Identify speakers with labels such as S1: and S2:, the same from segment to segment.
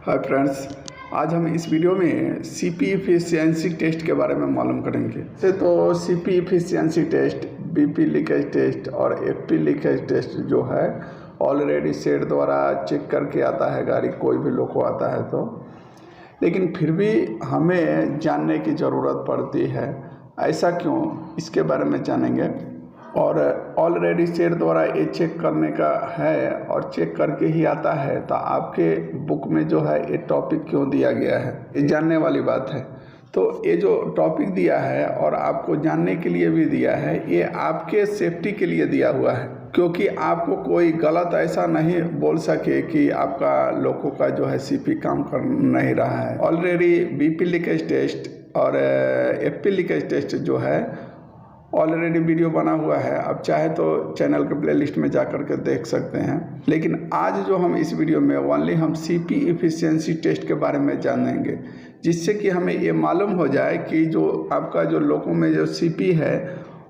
S1: Hi friends, आज हम इस वीडियो में सीपी एफिशिएंसी टेस्ट के बारे में मालूम करेंगे। तो CP efficiency test, BP leakage test और एफपी लीकेज टेस्ट जो है ऑलरेडी सेट द्वारा चेक करके आता है गाड़ी, कोई भी लोको आता है तो। लेकिन फिर भी हमें जानने की ज़रूरत पड़ती है, ऐसा क्यों, इसके बारे में जानेंगे। और ऑलरेडी सेट द्वारा ये चेक करने का है और चेक करके ही आता है, तो आपके बुक में जो है ये टॉपिक क्यों दिया गया है, ये जानने वाली बात है। तो ये जो टॉपिक दिया है और आपको जानने के लिए भी दिया है, ये आपके सेफ्टी के लिए दिया हुआ है, क्योंकि आपको कोई गलत ऐसा नहीं बोल सके कि आपका लोको का जो है सीपी काम कर नहीं रहा है। ऑलरेडी बीपी लीकेज टेस्ट और एफपी लीकेज टेस्ट जो है ऑलरेडी वीडियो बना हुआ है, आप चाहे तो चैनल के प्लेलिस्ट में जा कर के देख सकते हैं। लेकिन आज जो हम इस वीडियो में ओनली हम सीपी एफिशिएंसी टेस्ट के बारे में जानेंगे, जिससे कि हमें ये मालूम हो जाए कि जो आपका जो लोको में जो सीपी है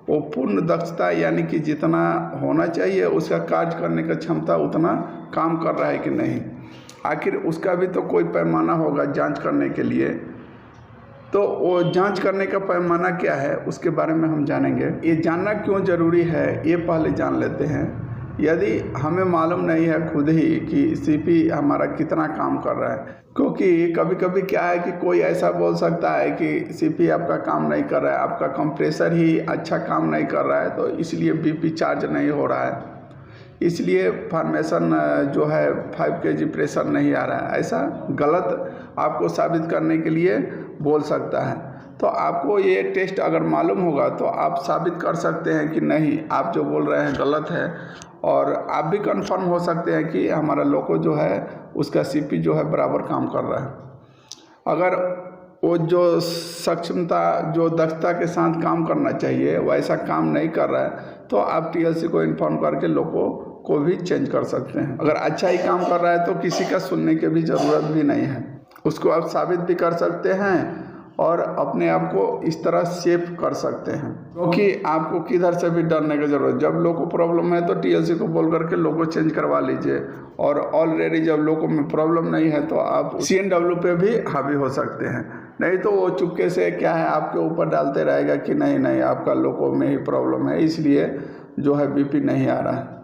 S1: वो पूर्ण दक्षता यानी कि जितना होना चाहिए उसका कार्य करने का क्षमता उतना काम कर रहा है कि नहीं। आखिर उसका भी तो कोई पैमाना होगा जांच करने के लिए, तो वो जांच करने का पैमाना क्या है उसके बारे में हम जानेंगे। ये जानना क्यों ज़रूरी है ये पहले जान लेते हैं। यदि हमें मालूम नहीं है खुद ही कि सीपी हमारा कितना काम कर रहा है, क्योंकि कभी कभी क्या है कि कोई ऐसा बोल सकता है कि सीपी आपका काम नहीं कर रहा है, आपका कंप्रेसर ही अच्छा काम नहीं कर रहा है, तो इसलिए बीपी चार्ज नहीं हो रहा है, इसलिए फॉर्मेशन जो है 5 kg प्रेशर नहीं आ रहा है, ऐसा गलत आपको साबित करने के लिए बोल सकता है। तो आपको ये टेस्ट अगर मालूम होगा तो आप साबित कर सकते हैं कि नहीं, आप जो बोल रहे हैं गलत है, और आप भी कंफर्म हो सकते हैं कि हमारा लोको जो है उसका सीपी जो है बराबर काम कर रहा है। अगर वो जो सक्षमता जो दक्षता के साथ काम करना चाहिए वैसा काम नहीं कर रहा है, तो आप टीएलसी को इन्फॉर्म करके लोको को भी चेंज कर सकते हैं। अगर अच्छा ही काम कर रहा है तो किसी का सुनने की भी ज़रूरत भी नहीं है, उसको आप साबित भी कर सकते हैं और अपने आप को इस तरह सेफ कर सकते हैं, क्योंकि आपको किधर से भी डरने की ज़रूरत। जब लोको प्रॉब्लम है तो टीएलसी को बोल करके लोको चेंज करवा लीजिए, और ऑलरेडी जब लोको में प्रॉब्लम नहीं है तो आप CNW पे भी हावी हो सकते हैं। नहीं तो वो चुपके से क्या है आपके ऊपर डालते रहेगा कि नहीं नहीं आपका लोको में ही प्रॉब्लम है, इसलिए जो है बीपी नहीं आ रहा है।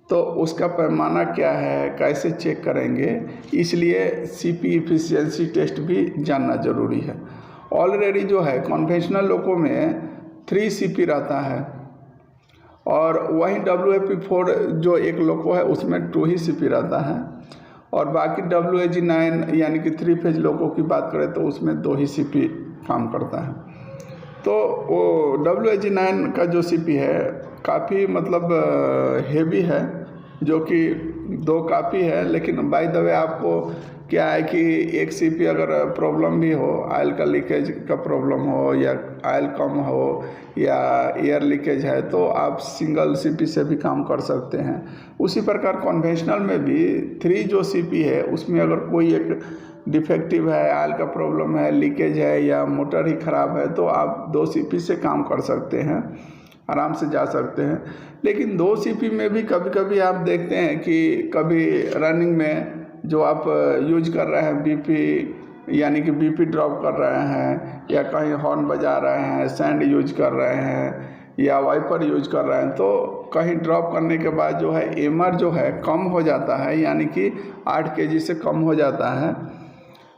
S1: तो उसका पैमाना क्या है, कैसे चेक करेंगे, इसलिए सीपी एफिशिएंसी टेस्ट भी जानना ज़रूरी है। ऑलरेडी जो है कन्वेंशनल लोको में 3 सीपी रहता है, और वहीं WFP4 जो एक लोको है उसमें 2 ही सीपी रहता है, और बाकी WAG9 यानी कि 3 फेज लोको की बात करें तो उसमें 2 ही सीपी काम करता है। तो वो WAG9 का जो सीपी है काफ़ी मतलब हेवी है, जो कि 2 काफ़ी है। लेकिन बाय द वे आपको क्या है कि एक सीपी अगर प्रॉब्लम भी हो, ऑयल का लीकेज का प्रॉब्लम हो या ऑयल कम हो या एयर लीकेज है, तो आप सिंगल सीपी से भी काम कर सकते हैं। उसी प्रकार कन्वेंशनल में भी 3 जो सीपी है उसमें अगर कोई एक डिफेक्टिव है, ऑयल का प्रॉब्लम है, लीकेज है या मोटर ही ख़राब है, तो आप 2 सीपी से काम कर सकते हैं, आराम से जा सकते हैं। लेकिन 2 सीपी में भी कभी कभी आप देखते हैं कि कभी रनिंग में जो आप यूज कर रहे हैं बीपी यानी कि बीपी ड्रॉप कर रहे हैं, या कहीं हॉर्न बजा रहे हैं, सैंड यूज कर रहे हैं या वाइपर यूज कर रहे हैं, तो कहीं ड्रॉप करने के बाद जो है एमआर जो है कम हो जाता है, यानी कि 8 kg से कम हो जाता है।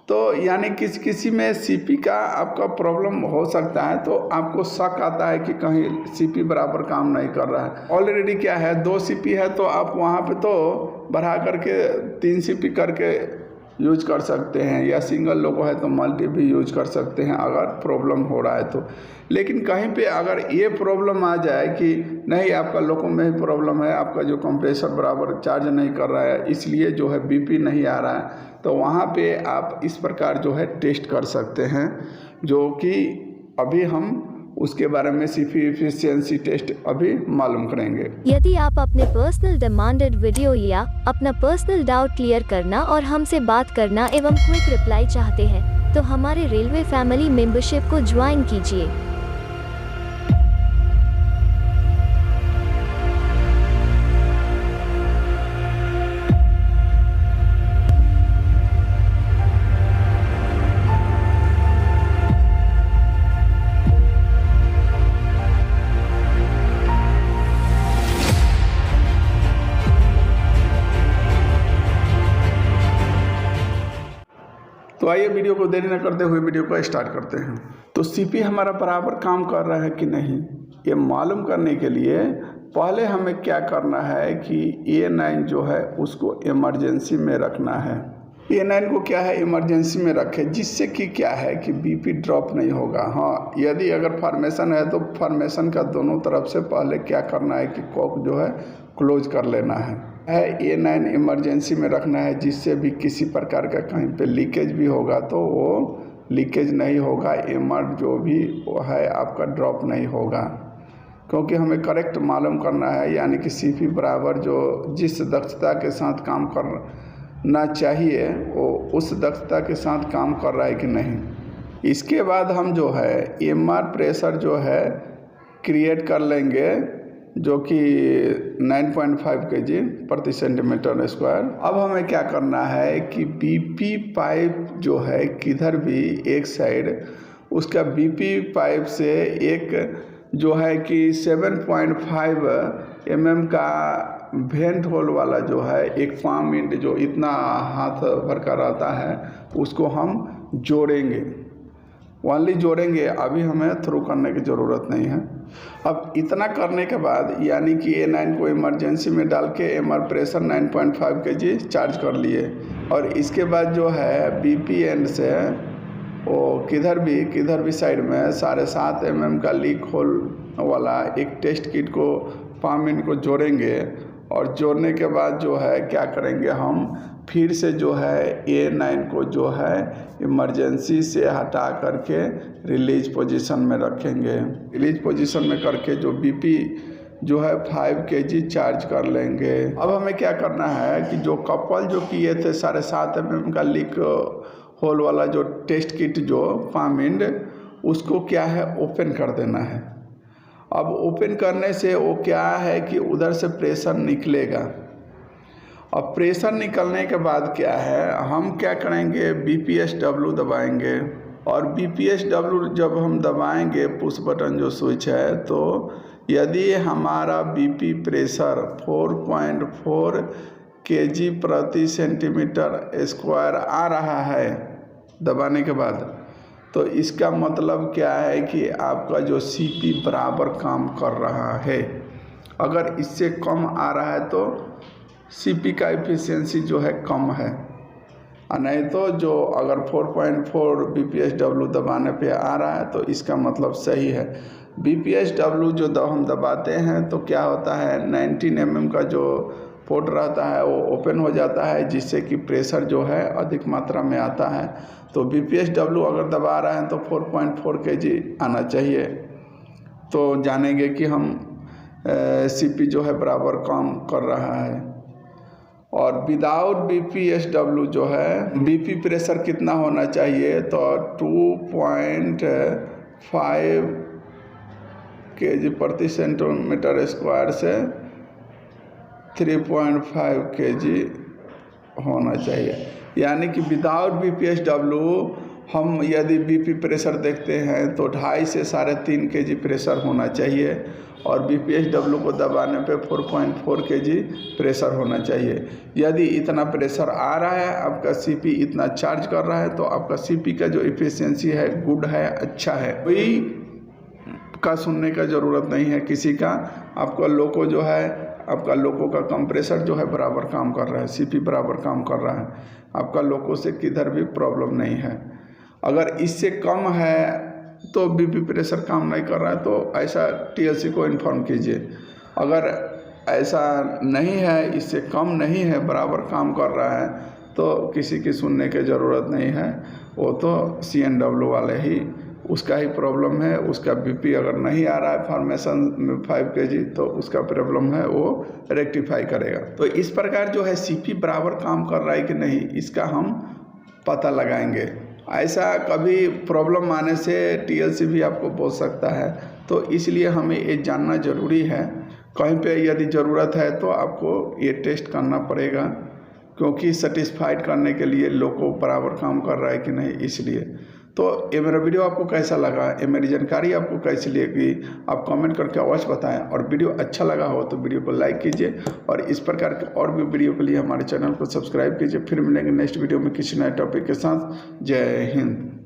S1: तो यानी किसी में सीपी का आपका प्रॉब्लम हो सकता है, तो आपको शक आता है कि कहीं सीपी बराबर काम नहीं कर रहा है। ऑलरेडी क्या है 2 सीपी है, तो आप वहाँ पे तो बढ़ा करके 3 सीपी करके यूज कर सकते हैं, या सिंगल लोको है तो मल्टी भी यूज कर सकते हैं अगर प्रॉब्लम हो रहा है तो। लेकिन कहीं पे अगर ये प्रॉब्लम आ जाए कि नहीं आपका लोको में ही प्रॉब्लम है, आपका जो कंप्रेसर बराबर चार्ज नहीं कर रहा है, इसलिए जो है बीपी नहीं आ रहा है, तो वहाँ पे आप इस प्रकार जो है टेस्ट कर सकते हैं, जो कि अभी हम उसके बारे में सीपी एफिशिएंसी टेस्ट अभी मालूम करेंगे।
S2: यदि आप अपने पर्सनल डिमांडेड वीडियो या अपना पर्सनल डाउट क्लियर करना और हमसे बात करना एवं क्विक रिप्लाई चाहते हैं, तो हमारे रेलवे फैमिली मेंबरशिप को ज्वाइन कीजिए।
S1: तो आइए वीडियो को देरी न करते हुए वीडियो को स्टार्ट करते हैं। तो सीपी हमारा बराबर काम कर रहा है कि नहीं, ये मालूम करने के लिए पहले हमें क्या करना है कि A9 जो है उसको इमरजेंसी में रखना है। A9 को क्या है इमरजेंसी में रखें, जिससे कि क्या है कि बीपी ड्रॉप नहीं होगा। हाँ, यदि अगर फॉर्मेशन है तो फॉर्मेशन का दोनों तरफ से पहले क्या करना है कि कॉक जो है क्लोज कर लेना है। A9 इमरजेंसी में रखना है, जिससे भी किसी प्रकार का कहीं पे लीकेज भी होगा तो वो लीकेज नहीं होगा, एमआर जो भी है आपका ड्रॉप नहीं होगा। क्योंकि हमें करेक्ट मालूम करना है, यानी कि सीपी बराबर जो जिस दक्षता के साथ काम करना चाहिए वो उस दक्षता के साथ काम कर रहा है कि नहीं। इसके बाद हम जो है एमआर प्रेशर जो है क्रिएट कर लेंगे, जो कि 9.5 kg प्रति सेंटीमीटर स्क्वायर। अब हमें क्या करना है कि बीपी पाइप जो है किधर भी एक साइड उसका बीपी पाइप से एक जो है कि 7.5 mm का वेंट होल वाला जो है एक पाम इंड जो इतना हाथ भर का रहता है उसको हम जोड़ेंगे, ओनली जोड़ेंगे। अभी हमें थ्रू करने की ज़रूरत नहीं है। अब इतना करने के बाद यानी कि A9 को इमरजेंसी में डाल के एमआर प्रेशर 9.5 kg चार्ज कर लिए, और इसके बाद जो है बीपी एंड से वो किधर भी साइड में 7.5 mm का लीक होल वाला एक टेस्ट किट को पाम इंड को जोड़ेंगे। और जोड़ने के बाद जो है क्या करेंगे, हम फिर से जो है A9 को जो है इमरजेंसी से हटा करके रिलीज पोजीशन में रखेंगे। रिलीज पोजीशन में करके जो बीपी जो है 5 kg चार्ज कर लेंगे। अब हमें क्या करना है कि जो कपल जो किए थे 7.5 mm का लीक होल वाला जो टेस्ट किट जो पाम इंड, उसको क्या है ओपन कर देना है। अब ओपन करने से वो क्या है कि उधर से प्रेशर निकलेगा। अब प्रेशर निकलने के बाद क्या है, हम क्या करेंगे BPSW दबाएंगे, और BPSW जब हम दबाएंगे पुश बटन जो स्विच है, तो यदि हमारा बीपी प्रेशर 4.4 kg प्रति सेंटीमीटर स्क्वायर आ रहा है दबाने के बाद, तो इसका मतलब क्या है कि आपका जो सीपी बराबर काम कर रहा है। अगर इससे कम आ रहा है तो सीपी का एफिशिएंसी जो है कम है, और नहीं तो जो अगर 4.4 BPSW दबाने पे आ रहा है तो इसका मतलब सही है। BPSW जो हम दबाते हैं तो क्या होता है 19 mm का जो पोर्ट रहता है वो ओपन हो जाता है, जिससे कि प्रेशर जो है अधिक मात्रा में आता है। तो BPSW अगर दबा रहे हैं तो 4.4 kg आना चाहिए, तो जानेंगे कि हम सीपी जो है बराबर काम कर रहा है। और विदाउट BPSW जो है बीपी प्रेशर कितना होना चाहिए, तो 2.5 kg प्रति सेंटीमीटर स्क्वायर से 3.5 kg होना चाहिए। यानी कि विदाउट BPSW हम यदि बीपी प्रेशर देखते हैं तो 2.5 से 3.5 kg प्रेशर होना चाहिए, और BPSW को दबाने पे 4.4 kg प्रेशर होना चाहिए। यदि इतना प्रेशर आ रहा है, आपका सीपी इतना चार्ज कर रहा है, तो आपका सीपी का जो एफिशिएंसी है गुड है, अच्छा है। कोई का सुनने का ज़रूरत नहीं है किसी का। आपका लोको जो है, आपका लोको का कंप्रेसर जो है बराबर काम कर रहा है, सीपी बराबर काम कर रहा है, आपका लोको से किधर भी प्रॉब्लम नहीं है। अगर इससे कम है तो बीपी प्रेशर काम नहीं कर रहा है तो ऐसा TLC को इन्फॉर्म कीजिए। अगर ऐसा नहीं है, इससे कम नहीं है, बराबर काम कर रहा है, तो किसी की सुनने की ज़रूरत नहीं है। वो तो CNW वाले ही, उसका ही प्रॉब्लम है। उसका बीपी अगर नहीं आ रहा है फॉर्मेशन में 5 kg तो उसका प्रॉब्लम है, वो रेक्टिफाई करेगा। तो इस प्रकार जो है सीपी बराबर काम कर रहा है कि नहीं, इसका हम पता लगाएंगे। ऐसा कभी प्रॉब्लम आने से TLC भी आपको बोल सकता है, तो इसलिए हमें ये जानना ज़रूरी है। कहीं पे यदि ज़रूरत है तो आपको ये टेस्ट करना पड़ेगा, क्योंकि सेटिस्फाइड करने के लिए लोको बराबर काम कर रहा है कि नहीं, इसलिए। तो ये मेरा वीडियो आपको कैसा लगा, ये मेरी जानकारी आपको कैसी लगी, आप कमेंट करके अवश्य बताएं। और वीडियो अच्छा लगा हो तो वीडियो को लाइक कीजिए और इस प्रकार के और भी वीडियो के लिए हमारे चैनल को सब्सक्राइब कीजिए। फिर मिलेंगे नेक्स्ट वीडियो में किसी नए टॉपिक के साथ। जय हिंद।